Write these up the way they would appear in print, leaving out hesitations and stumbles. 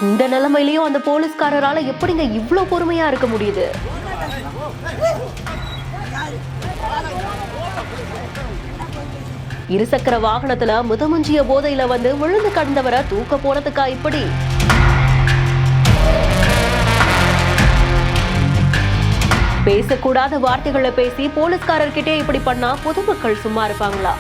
இந்த நிலைமையிலயும் அந்த போலீஸ்காரரால எப்படிங்க இவ்வளவு பொறுமையா இருக்க முடியுது? இருசக்கர வாகனத்துல முதமுஞ்சிய போதையில வந்து விழுந்து கடந்தவரை தூக்க போனதுக்கா இப்படி? பேசக்கூடாத வார்த்தைகளை பேசி போலீஸ்காரர்கிட்டே இப்படி பண்ணா பொதுமக்கள் சும்மா இருப்பாங்களா?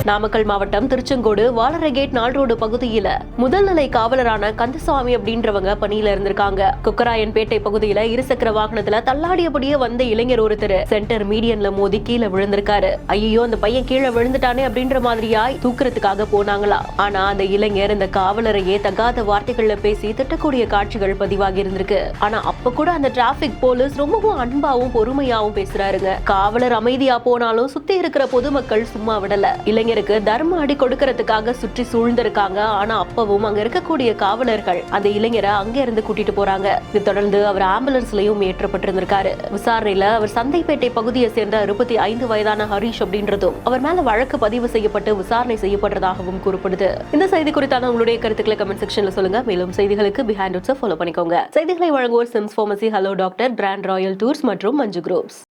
நாமக்கல் மாவட்டம் திருச்செங்கோடு வாலரகேட் நால்ரோடு பகுதியில முதல்நிலை காவலரான கந்தசாமி அப்படின்றவங்க பணியில இருந்திருக்காங்க. குக்கராயன்பேட்டை பகுதியில இருசக்கர வாகனத்துல தள்ளாடியபடியே வந்த இளைஞர் ஒருத்தர் சென்டர் மீடியன்ல மோதி கீழே விழுந்திருக்காரு. ஐயோ அந்த பையன் கீழே விழுந்துட்டானே அப்படின்ற மாதிரியாய் தூக்குறதுக்காக போனாங்களா. ஆனா அந்த இளைஞர் இந்த காவலரையே தகாத வார்த்தைகள்ல பேசி திட்டக்கூடிய காட்சிகள் பதிவாகி இருந்திருக்கு. ஆனா அப்ப கூட அந்த டிராபிக் போலீஸ் ரொம்பவும் அன்பாவும் பொறுமையாவும் பேசுறாருங்க. காவலர் அமைதியா போனாலும் சுத்தி இருக்கிற பொதுமக்கள் சும்மா விடல. இளைஞருக்கு தர்ம அடி கொடுக்கறதுக்காக சுற்றி சூழ்ந்திருக்காங்க. ஆனா அப்பவும் அங்க இருக்கக்கூடிய காவலர்கள் அந்த இளைஞரை அங்க இருந்து கூட்டிட்டு போறாங்க. இது தொடர்ந்து அவர் ஆம்புலன்ஸ்லயும் ஏற்றப்பட்டிருந்திருக்காரு. விசாரணையில அவர் சந்தைப்பேட்டை பகுதியை சேர்ந்த 65 வயதான ஹரிஷ் அப்படின்றதும் அவர் மேல வழக்கு பதிவு செய்யப்பட்டு விசாரணை செய்யப்படுறதாகவும் கூறப்படுது. இந்த செய்தி குறித்தான உங்களுடைய கருத்துக்களை கமெண்ட் செக்ஷன்ல சொல்லுங்க. மேலும் செய்திகளுக்கு பிஹைண்ட் ஃபாலோ பண்ணிக்கோங்க. செய்திகளை வழங்குவோர் SIMS pharmacy, hello doctor, Grand Royal Tours மற்றும் மஞ்சு குரூப்ஸ்.